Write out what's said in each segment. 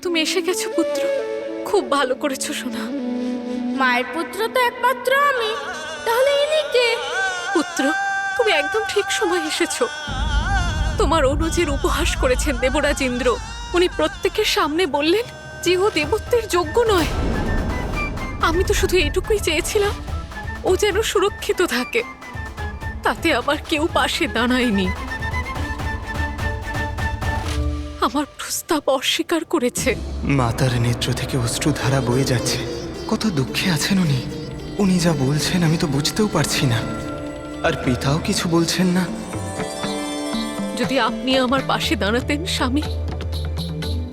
তুমি এসে গেছো পুত্র, খুব ভালো করেছো সোনা। মায়ের পুত্র তো একমাত্র আমি, তাহলে ইনি কে? পুত্র, তুমি একদম ঠিক সময় এসেছো। তোমার অনুজের উপহাস করেছেন দেবরাজ ইন্দ্র। উনি প্রত্যেকের সামনে বললেন যে ও দেবত্বের যোগ্য নয়। আমি তো শুধু এইটুকুই চেয়েছিলাম ও যেন সুরক্ষিত থাকে, তাতে আবার কেউ পাশে দাঁড়ায়নি। আমার প্রস্তাব অস্বীকার করেছে। মাতার নেত্র থেকে অশ্রুধারা বয়ে যাচ্ছে। কত দুঃখে আছেন উনি। উনি যা বলছেন আমি তো বুঝতেও পারছি না, আর পিতাও কিছু বলছেন না। যদি আপনি আমার পাশে দাঁড়াতেন স্বামী,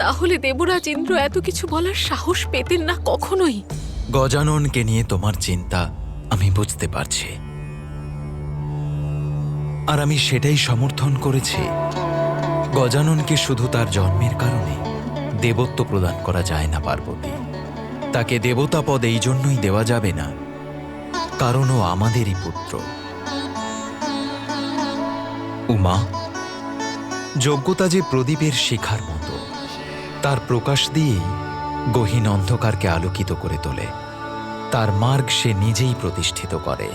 তাহলে দেবরাজ ইন্দ্র এত কিছু বলার সাহস পেতেন না কখনোই। গজাননকে নিয়ে তোমার চিন্তা আমি বুঝতে পারছি, আর আমি সেটাই সমর্থন করেছি। গজাননকে শুধু তার জন্মের কারণে দেবত্ব প্রদান করা যায় না পার্বতী। তাকে দেবতা পদ এই জন্যই দেওয়া যাবে না কারণ ও আমাদেরই পুত্র। উমা, যোগ্যতা যে প্রদীপের শিখার মতো, তার প্রকাশ দিয়েই গহীন অন্ধকারকে আলোকিত করে তোলে। তার মার্গ সে নিজেই প্রতিষ্ঠিত করে।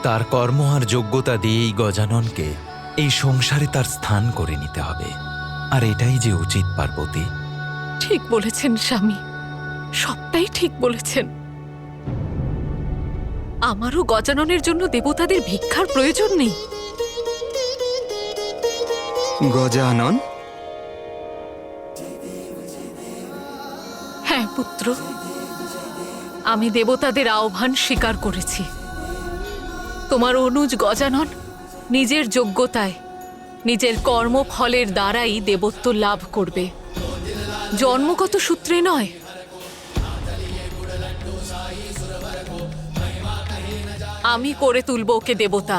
তার কর্ম আর যোগ্যতা দিয়েই গজাননকে এই সংসারে তার স্থান করে নিতে হবে, আর এটাই যে উচিত পার্বতী। ঠিক বলেছেন স্বামী, সবটাই ঠিক বলেছেন। আমারও গজাননের জন্য দেবতাদের ভিক্ষার প্রয়োজন নেই। গজানন? হ্যাঁ পুত্র, আমি দেবতাদের আহ্বান স্বীকার করেছি। তোমার অনুজ গজানন নিজের যোগ্যতায়, নিজের কর্মফলের দ্বারাই দেবত্ব লাভ করবে, জন্মগত সূত্রে নয়। আমি করে তুলব ওকে দেবতা।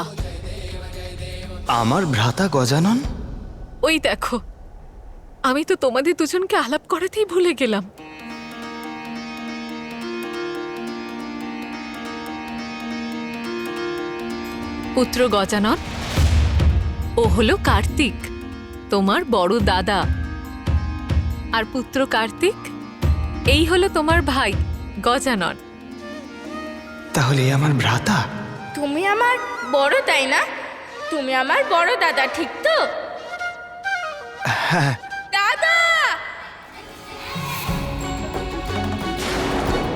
আমার ভ্রাতা গজানন? ওই দেখো, আমি তো তোমাদের দুজনকে আলাপ করাতেই ভুলে গেলাম। পুত্র গজানন, ও হলো কার্তিক, তোমার বড় দাদা। আর পুত্র কার্তিক, এই হলো তোমার ভাই গজানন। তাহলে এ আমার ভ্রাতা? তুমি আমার বড়, তাই না? তুমি আমার বড় দাদা, ঠিক তো? হ্যাঁ। দাদা!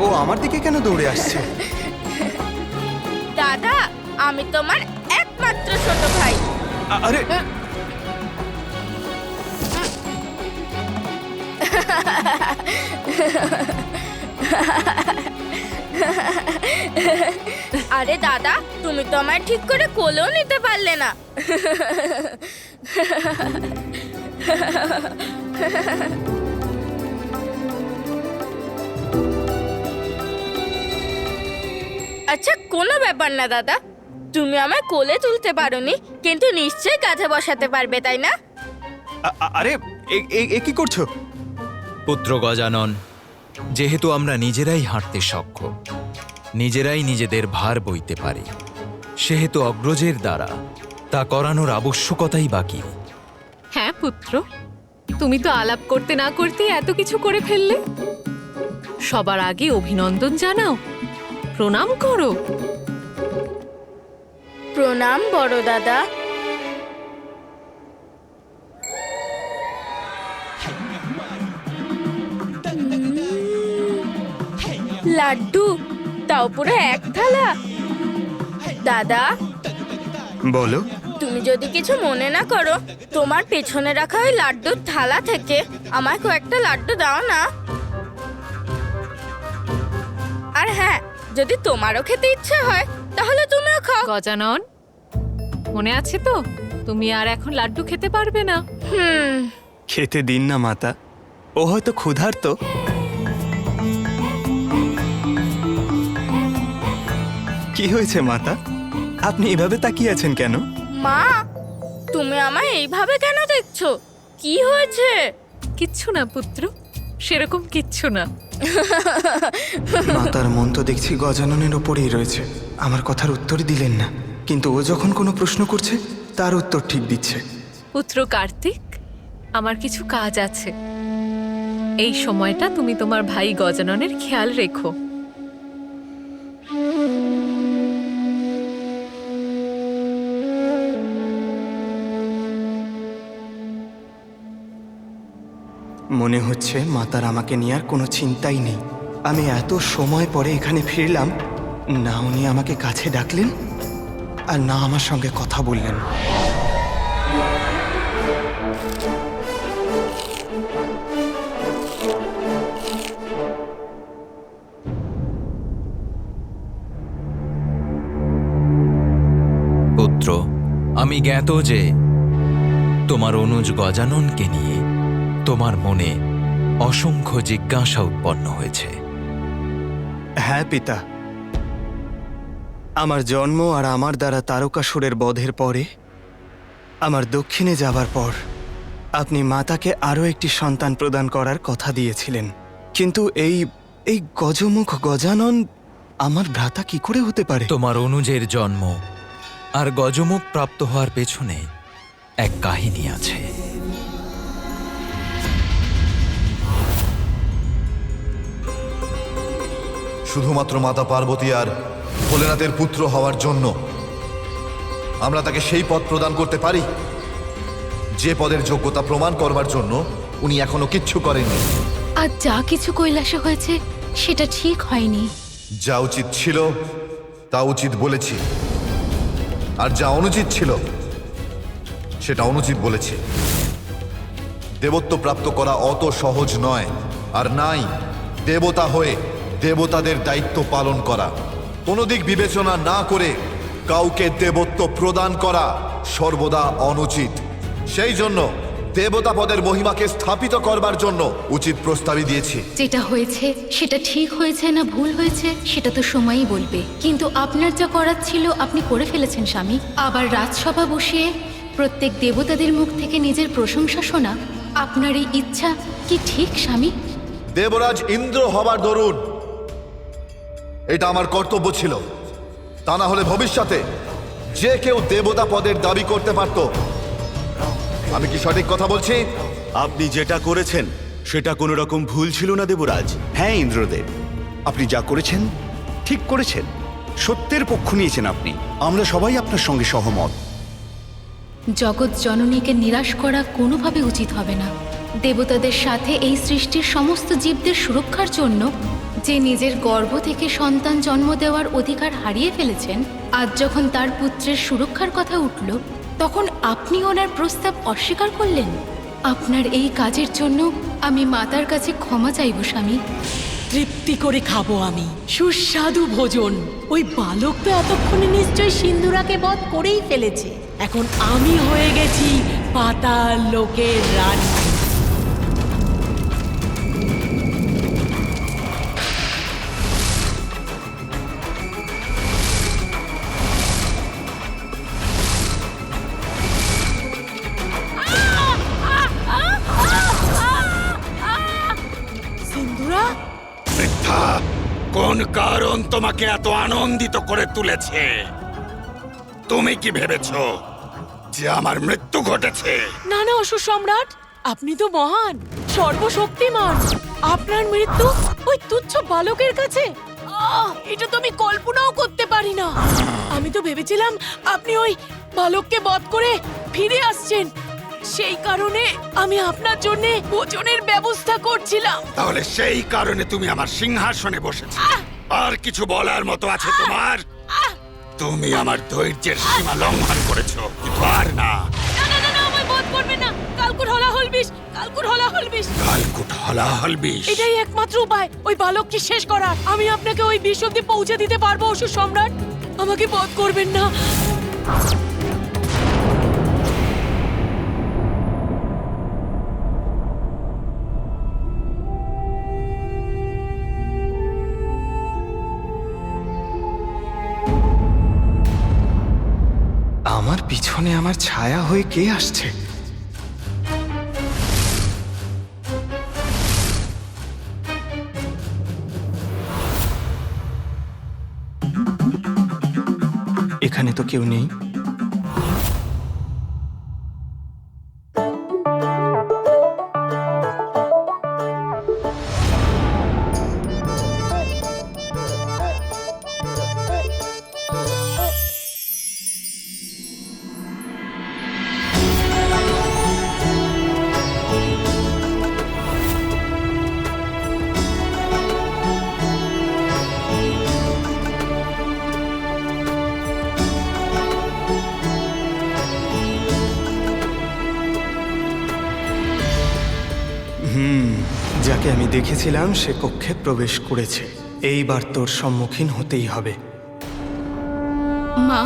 ও আমার দিকে কেন দৌড়ে আসছে? দাদা, আমি তোমার একমাত্র ছোট ভাই। আরে আরে দাদা, তুমি তো আমায় ঠিক করে কোলেও নিতে পারলে না। আচ্ছা, কোনো ব্যাপার না দাদা, তুমি আমায় কোলে তুলতে পারোনি, কিন্তু নিশ্চয়ই কাঁধে বসাতে পারবে, তাই না? আরে এ কি করছো? পুত্র গজানন, যেহেতু আমরা নিজেরাই হাঁটতে সক্ষম, নিজেরাই নিজেদের ভার বইতে পারি, সেহেতু অগ্রজের দ্বারা তা করানোর আবশ্যকতাই বাকি। হ্যাঁ পুত্র, তুমি তো আলাপ করতে না করতেই এত কিছু করে ফেললে। সবার আগে অভিনন্দন জানাও, প্রণাম করো। প্রণাম বড় দাদা। লাড্ডু, তাও পুরো এক থালা। দাদা, বলো। তুমি যদি কিছু মনে না করো, তোমার পেছনে রাখা ওই লাড্ডুর থালা থেকে আমায় কয়েকটা লাড্ডু দাও না। আর হ্যাঁ, যদি তোমারও খেতে ইচ্ছে হয় তাহলে তুমিও খাও। গজানন, মনে আছে তো, তুমি আর এখন লাড্ডু খেতে পারবে না। খেতে দিন না মাতা, ও হয়তো ক্ষুধার্ত। কি হয়েছে মাতা, আপনি এভাবে তাকিয়ে আছেন কেন? মা, তুমি আমায় এইভাবে কেন দেখছো? কি হয়েছে? কিচ্ছু না পুত্র, সেরকম কিচ্ছু না। মাতার মন তো দেখছি গজাননের ওপরেই রয়েছে। আমার কথার উত্তর দিলেন না, কিন্তু ও যখন কোনো প্রশ্ন করছে তার উত্তর ঠিক দিচ্ছে। পুত্র কার্তিক, আমার কিছু কাজ আছে। এই সময়টা তুমি তোমার ভাই গজাননের খেয়াল রেখো। মনে হচ্ছে মাতার আমাকে নিয়ে আর কোনো চিন্তাই নেই। আমি এত সময় পরে এখানে ফিরলাম, না উনি আমাকে কাছে ডাকলেন আর না আমার সঙ্গে কথা বললেন। পুত্র, আমি জ্ঞাত যে তোমার অনুজ গজাননকে নিয়ে তোমার মনে অসংখ্য জিজ্ঞাসা উৎপন্ন হয়েছে। হ্যাঁ পিতা, আমার জন্ম আর আমার দ্বারা তারকাসুরের বধের পরে, আমার দক্ষিণে যাবার পর আপনি মাতাকে আরও একটি সন্তান প্রদান করার কথা দিয়েছিলেন। কিন্তু এই গজমুখ গজানন আমার ভ্রাতা কি করে হতে পারে? তোমার অনুজের জন্ম আর গজমুখ প্রাপ্ত হওয়ার পেছনে এক কাহিনী আছে। শুধুমাত্র মাতা পার্বতী আর ভোলেনাথের পুত্র হওয়ার জন্য আমরা তাকে সেই পদ প্রদান করতে পারি যে পদের যোগ্যতা প্রমাণ করবার জন্য উনি এখনো কিচ্ছু করেননি। আর যা কিছু কৈলাসে হয়েছে সেটা ঠিক হয়নি। যা উচিত ছিল তা উচিত বলেছি, আর যা অনুচিত ছিল সেটা অনুচিত বলেছি। দেবত্ব প্রাপ্ত করা অত সহজ নয়, আর নাই দেবতা হয়ে দেবতাদের দায়িত্ব পালন করা। কোনো দিক বিবেচনা না করে কাউকে দেবত্ব প্রদান করা সর্বদা অনুচিত। সেই জন্য দেবতা পদের মহিমাকে স্থাপিত করবার জন্য উচিত প্রস্তাবই দিয়েছি। যেটা হয়েছে সেটা ঠিক হয়েছে না ভুল হয়েছে সেটা তো সময়ই বলবে, কিন্তু আপনার যা করার ছিল আপনি করে ফেলেছেন স্বামী। আবার রাজসভা বসিয়ে প্রত্যেক দেবতাদের মুখ থেকে নিজের প্রশংসা শোনা, আপনার এই ইচ্ছা কি ঠিক স্বামী? দেবরাজ ইন্দ্র হবার দরুন এটা আমার কর্তব্য ছিল, তা না হলে ভবিষ্যতে যে কেউ দেবতা পদের দাবি করতে পারত। আমি কি সঠিক কথা বলছি? আপনি যেটা করেছেন সেটা কোনো রকম ভুল ছিল না দেবরাজ। হ্যাঁ ইন্দ্রদেব, আপনি যা করেছেন ঠিক করেছেন, সত্যের পক্ষ নিয়েছেন আপনি। আমরা সবাই আপনার সঙ্গে সহমত। জগৎ জননীকে নিরাশ করা কোনোভাবে উচিত হবে না। দেবতাদের সাথে এই সৃষ্টির সমস্ত জীবদের সুরক্ষার জন্য যে নিজের গর্ভ থেকে সন্তান জন্ম দেওয়ার অধিকার হারিয়ে ফেলেছেন, আজ যখন তার পুত্রের সুরক্ষার কথা উঠল তখন আপনি ওনার প্রস্তাব অস্বীকার করলেন। আপনার এই কাজের জন্য আমি মাতার কাছে ক্ষমা চাইব স্বামী। তৃপ্তি করে খাবো আমি সুস্বাদু ভোজন। ওই বালক তো এতক্ষণে নিশ্চয় সিন্ধুরাকে বধ করেই ফেলেছে। এখন আমি হয়ে গেছি পাতাল লোকের রানী। সিন্ধুরা, বৃদ্ধা, কোন কারণ তোমাকে এত আনন্দিত করে তুলেছে? তুমি কি ভেবেছ যে আমার মৃত্যু ঘটেছে? না না অসুর সম্রাট, আপনি তো মহান, সর্বশক্তিমান। আপনার মৃত্যু ওই তুচ্ছ বালকের কাছে? এটা তো আমি কল্পনাও করতে পারি না। আমি তো ভেবেছিলাম আপনি ওই বালককে বধ করে ফিরে আসছেন, সেই কারণে আমি আপনার জন্য ভোজনের ব্যবস্থা করছিলাম। তাহলে সেই কারণে তুমি আমার সিংহাসনে বসেছো? আর কিছু বলার মতো আছে তোমার? তুমি আমার ধৈর্যের সীমা লঙ্ঘন করেছো, কিন্তু আর না। আমায় বধ করবে না। কালকুট হলাহল বিষ, কালকুট হলাহল বিষ। কালকুট হলাহল বিষ? এটাই একমাত্র উপায় ওই বালককে শেষ করার। আমি আপনাকে ওই বিষ অব্দি পৌঁছে দিতে পারবো অসুর সম্রাট। আমাকে বধ করবেন না। আমার পিছনে আমার ছায়া হয়ে কে আসছে? এখানে তো কেউ নেই। যাকে আমি দেখেছিলাম সে কক্ষে প্রবেশ করেছে। এইবার তোর সম্মুখীন হতেই হবে। মা,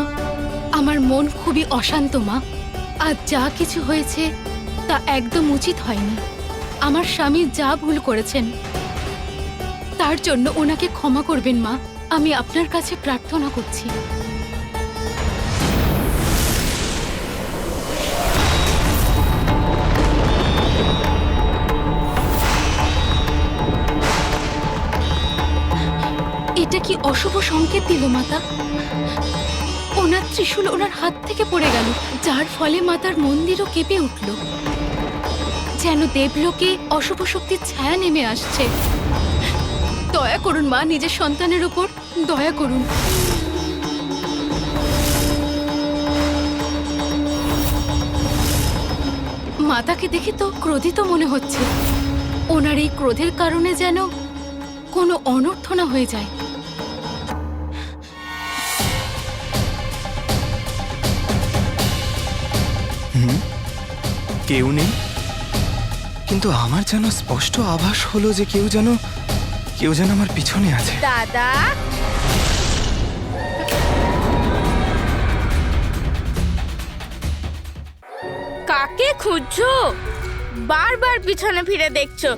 আমার মন খুবই অশান্ত মা। আজ যা কিছু হয়েছে তা একদম উচিত হয়নি। আমার স্বামী যা ভুল করেছেন তার জন্য ওনাকে ক্ষমা করবেন মা। আমি আপনার কাছে প্রার্থনা করছি। এটা কি অশুভ সংকেত দিল মাতা? ওনার ত্রিশূল ওনার হাত থেকে পড়ে গেল, যার ফলে মাতার মন্দিরও কেঁপে উঠল, যেন দেবলোকে অশুভ শক্তির ছায়া নেমে আসছে। দয়া করুন মা, নিজের সন্তানের উপর দয়া করুন। মাতাকে দেখে তো ক্রোধিত মনে হচ্ছে। ওনার এই ক্রোধের কারণে যেন কোনো অনর্থ না হয়ে যায়। কেউ নেই, কিন্তু আমার যেন স্পষ্ট আভাস হলো যে কেউ যেন আমার পিছনে আছে। দাদা, কাকে খুঁজছো? বারবার পিছনে ফিরে দেখছো,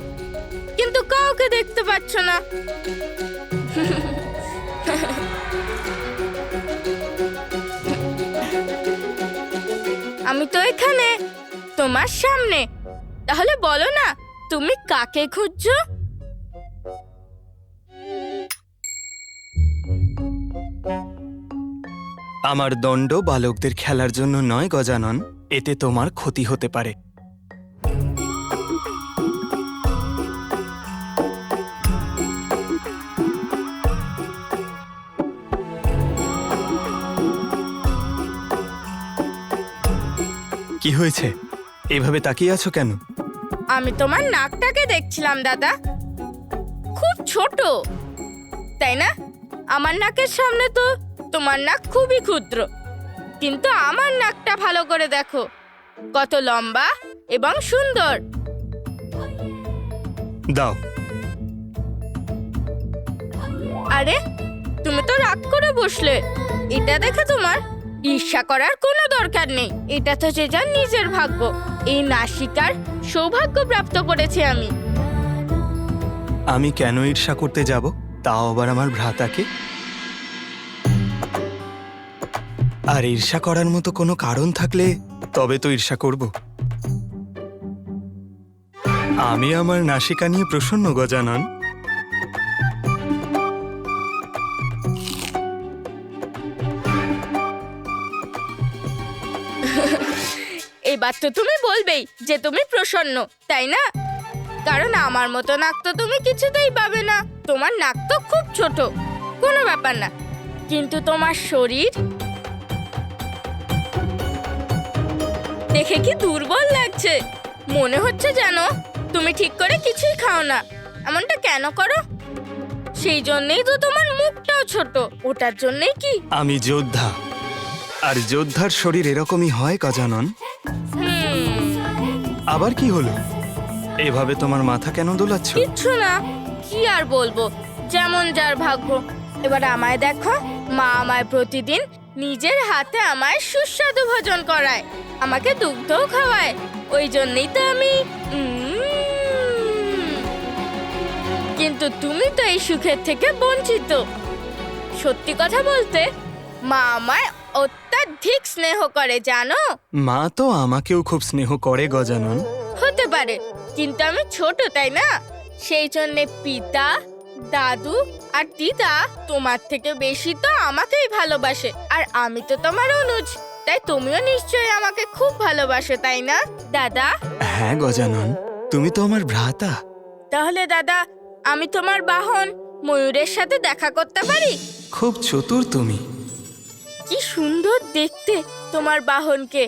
কিন্তু কাউকে দেখতে পাচ্ছ না। আমি তো এখানে তোমার সামনে। তাহলে বলো না, তুমি কাকে খুঁজছো? আমার দণ্ড বালকদের খেলার জন্য নয় গজানন, এতে তোমার ক্ষতি হতে পারে। কি হয়েছে? এভাবে তাকিয়ে আছো কেন? আমি তোমার নাকটাকে দেখছিলাম দাদা। খুব ছোট, তাই না? আমার নাকের সামনে তো তোমার নাক খুবই ক্ষুদ্র, কিন্তু আমার নাকটা ভালো করে দেখো, কত লম্বা এবং সুন্দর। দাও। আরে, তুমি তো রাগ করে বসলে। এটা দেখে তোমার ঈর্ষা করার কোনো দরকার নেই। এটা তো যে যার নিজের ভাগ্য। এই নাসিকার সৌভাগ্য প্রাপ্ত করেছি আমি। আমি কেন ঈর্ষা করতে যাব, তাও আবার আমার ভ্রাতাকে? আর ঈর্ষা করার মতো কোনো কারণ থাকলে তবে তো ঈর্ষা করব। আমি আমার নাসিকা নিয়ে প্রসন্ন গজানন। এবার তো তুমি বলবেই যে তুমি প্রসন্ন, তাই না? কারণ আমার মতো নাক তো তুমি কিছুতেই পাবে না। তোমার নাক তো খুব ছোট, কোনো ব্যাপার না। কিন্তু তোমার শরীর দেখে কি দুর্বল লাগছে। মনে হচ্ছে যেন তুমি ঠিক করে কিছুই খাও না। এমনটা কেন করো? সেই জন্যই তো তোমার মুখটাও ছোট। ওটার জন্যই কি? আমি যোদ্ধা, আর যোদ্ধার শরীর এরকমই হয় গজানন। আবার কি হলো? এভাবে তোমার মাথা কেন দোলাচ্ছ? কিচ্ছু না, কি আর বলবো, যেমন যার ভাগ্য। এবার আমায় দেখো, মা আমায় প্রতিদিন নিজের হাতে আমায় সুস্বাদু ভোজন করায়, আমাকে দুগ্ধও খাওয়ায়। ওই জন্যই তো আমি কিন্তু তুমি তো এই সুখের থেকে বঞ্চিত। সত্যি কথা বলতে, মা আমায় অত্যাধিক স্নেহ করে, জানো? মা তো আমাকেও খুব স্নেহ করে গজানন। হতে পারে, কিন্তু আমি ছোট, তাই না? সেই জন্য পিতা, দাদু আর দিদা তোমার থেকে বেশি তো আমাকেই ভালোবাসে। আর আমি তো তোমার অনুজ, তাই তুমিও নিশ্চয়ই আমাকে খুব ভালোবাসো, তাই না দাদা? হ্যাঁ গজানন, তুমি তো আমার ভ্রাতা। তাহলে দাদা, আমি তোমার বাহন ময়ূরের সাথে দেখা করতে পারি? খুব চতুর তুমি। কি সুন্দর দেখতে তোমার বাহনকে।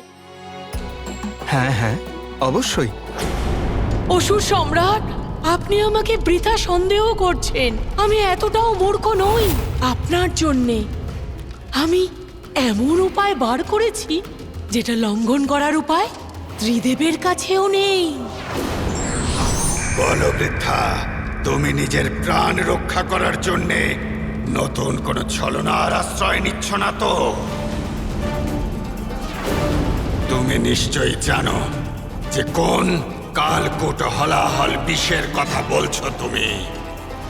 হ্যাঁ হ্যাঁ, অবশ্যই। অসুর সম্রাট, আপনি আমাকে বৃথা সন্দেহ করছেন। আমি এতটাও মূর্খ নই। আপনার জন্যে আমি এমন উপায় বার করেছি যেটা লঙ্ঘন করার উপায় ত্রিদেবের কাছেও নেই। বলো বৃদ্ধা, তুমি নিজের প্রাণ রক্ষা করার জন্যে নতুন কোনো ছলনার আশ্রয় নিচ্ছ না তো? তুমি নিশ্চয়ই জানো যে কোন কালকূট হলাহল বিষের কথা বলছো তুমি।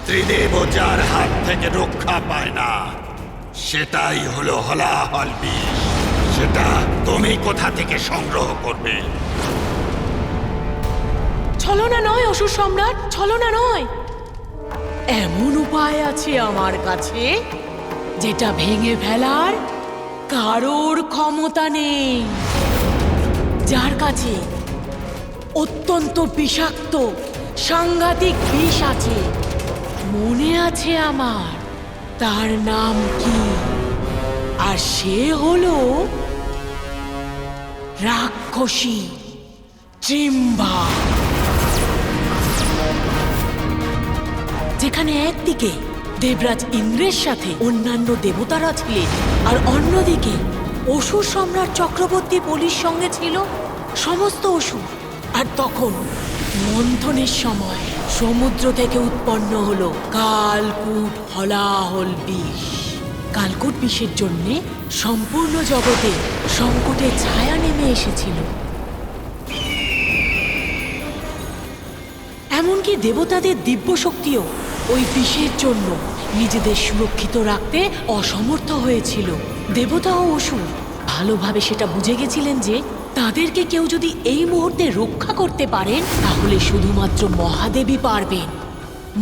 ত্রিদেব যার হাত থেকে রক্ষা পায় না, সেটাই হলো হলাহল বিষ। সেটা তুমি কোথা থেকে সংগ্রহ করবে? ছলনা নয় অসুর সম্রাট, ছলনা নয়। এমন উপায় আছে আমার কাছে যেটা ভেঙে ফেলার কারোর ক্ষমতা নেই, যার কাছে অত্যন্ত বিষাক্ত সাংঘাতিক বিষ আছে। মনে আছে আমার, তার নাম কি? আর সে হলো রাক্ষসী ট্রিম্বা। যেখানে একদিকে দেবরাজ ইন্দ্রের সাথে অন্যান্য দেবতারা ছিলেন, আর অন্যদিকে অসুর সম্রাট চক্রবর্তী বলির সঙ্গে ছিল সমস্ত অসুর। আর তখন মন্থনের সময় সমুদ্র থেকে উৎপন্ন হলো কালকূট হলাহল বিষ। কালকূট বিষের জন্যে সম্পূর্ণ জগতে সংকটের ছায়া নেমে এসেছিল। এমনকি দেবতাদের দিব্য শক্তিও ওই বিষের জন্য নিজেদের সুরক্ষিত রাখতে অসমর্থ হয়েছিল। দেবতা ও অসুর ভালোভাবে সেটা বুঝে গেছিলেন যে তাদেরকে কেউ যদি এই মুহূর্তে রক্ষা করতে পারেন, তাহলে শুধুমাত্র মহাদেবই পারবেন।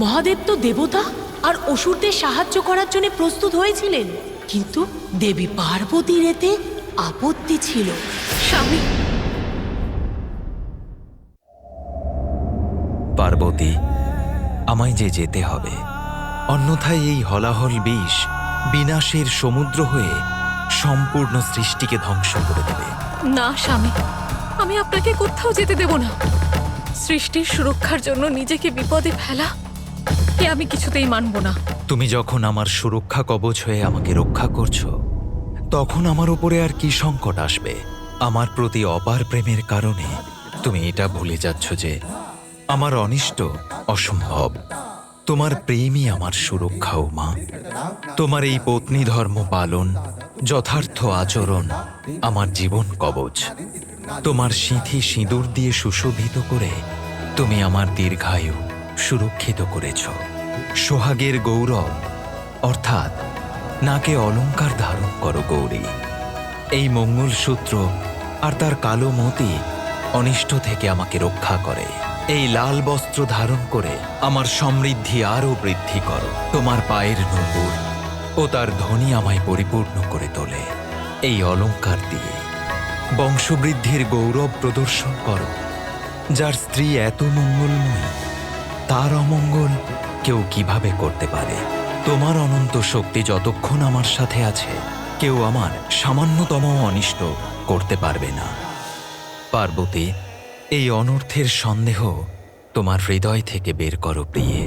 মহাদেব তো দেবতা আর অসুরদের সাহায্য করার জন্য প্রস্তুত হয়েছিলেন, কিন্তু দেবী পার্বতীর এতে আপত্তি ছিল। স্বামী, পার্বতী, আমায় যে যেতে হবে, অন্যথায় এই হলাহল বিষ বিনাশের সমুদ্র হয়ে সম্পূর্ণ সৃষ্টিকে ধ্বংস করে দেবে। না স্বামী, আমি আপনাকে কোথাও যেতে দেব না। সৃষ্টির সুরক্ষার জন্য নিজেকে বিপদে ফেলা এ আমি কিছুতেই মানব না। তুমি যখন আমার সুরক্ষা কবচ হয়ে আমাকে রক্ষা করছো, তখন আমার উপরে আর কি সংকট আসবে? আমার প্রতি অপার প্রেমের কারণে তুমি এটা ভুলে যাচ্ছ যে আমার অনিষ্ট অসম্ভব। তোমার প্রেমই আমার সুরক্ষা ও মা। তোমার এই পত্নী ধর্ম পালন, যথার্থ আচরণ আমার জীবন কবচ। তোমার সিঁথি সিঁদুর দিয়ে সুশোভিত করে তুমি আমার দীর্ঘায়ু সুরক্ষিত করেছ। সোহাগের গৌরব অর্থাৎ নাকে অলংকার ধারণ করো গৌরী। এই মঙ্গলসূত্র আর তার কালো মতি অনিষ্ট থেকে আমাকে রক্ষা করে। এই লাল বস্ত্র ধারণ করে আমার সমৃদ্ধি আরও বৃদ্ধি করো। তোমার পায়ের নূপুর ও তার ধ্বনি আমায় পরিপূর্ণ করে তোলে। এই অলংকার দিয়ে বংশবৃদ্ধির গৌরব প্রদর্শন করো। যার স্ত্রী এত মঙ্গলময়ী, তার অমঙ্গল কেউ কিভাবে করতে পারে? তোমার অনন্ত শক্তি যতক্ষণ আমার সাথে আছে, কেউ আমার সামান্যতম অনিষ্ট করতে পারবে না। পার্বতী, এই অনর্থের সন্দেহ তোমার হৃদয় থেকে বের করো প্রিয়ে।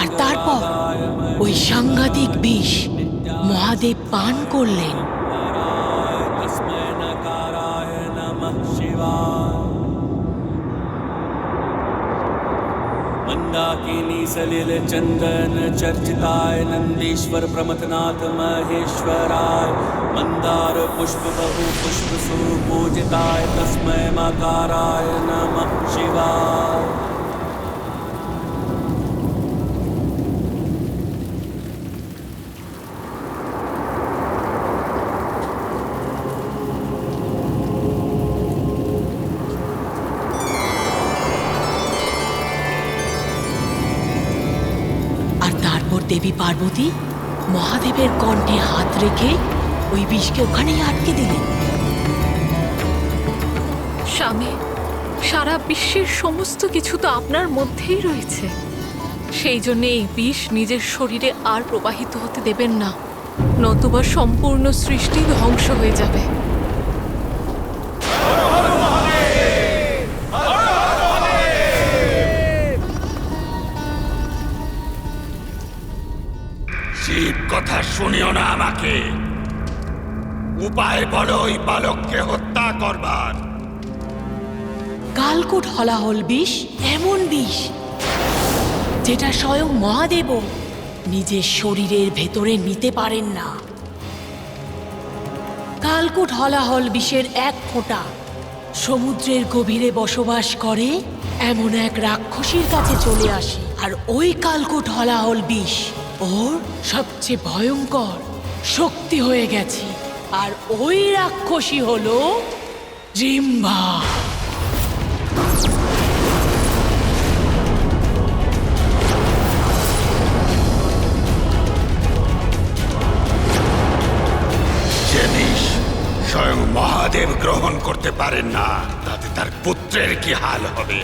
আর তারপর ওই সাংঘাতিক বিষ মহাদেব পান করলেন। मंदाकिनी सलिल चंदन चर्चिताय नंदीश्वर प्रमथनाथ महेश्वराय मंदार पुष्प बहु पुष्प सुपूजिताय तस्मै मकाराय नमः शिवाय। দেবী পার্বতী মহাদেবের কণ্ঠে হাত রেখে ওই বিষকে ওখানেই আটকে দিলেন। স্বামী, সারা বিশ্বের সমস্ত কিছু তো আপনার মধ্যেই রয়েছে। সেই জন্য এই বিষ নিজের শরীরে আর প্রবাহিত হতে দেবেন না, নতুবা সম্পূর্ণ সৃষ্টি ধ্বংস হয়ে যাবে। শুনিও না আমাকে। উপায় বলো ওই বালককে হত্যা করবার। কালকূট হলাহল বিষ এমন বিষ যেটা স্বয়ং মহাদেব নিজের শরীরের ভেতরে নিতে পারেন না। কালকূট হলাহল বিষের এক ফোঁটা সমুদ্রের গভীরে বসবাস করে এমন এক রাক্ষসীর কাছে চলে আসে, আর ওই কালকূট হলাহল বিষ ওর সবচেয়ে ভয়ঙ্কর শক্তি হয়ে গেছে। আর ওই রাক্ষসী হলো জিম্বা। যে বিষ স্বয়ং মহাদেব গ্রহণ করতে পারেন না, তাতে তার পুত্রের কি হাল হবে?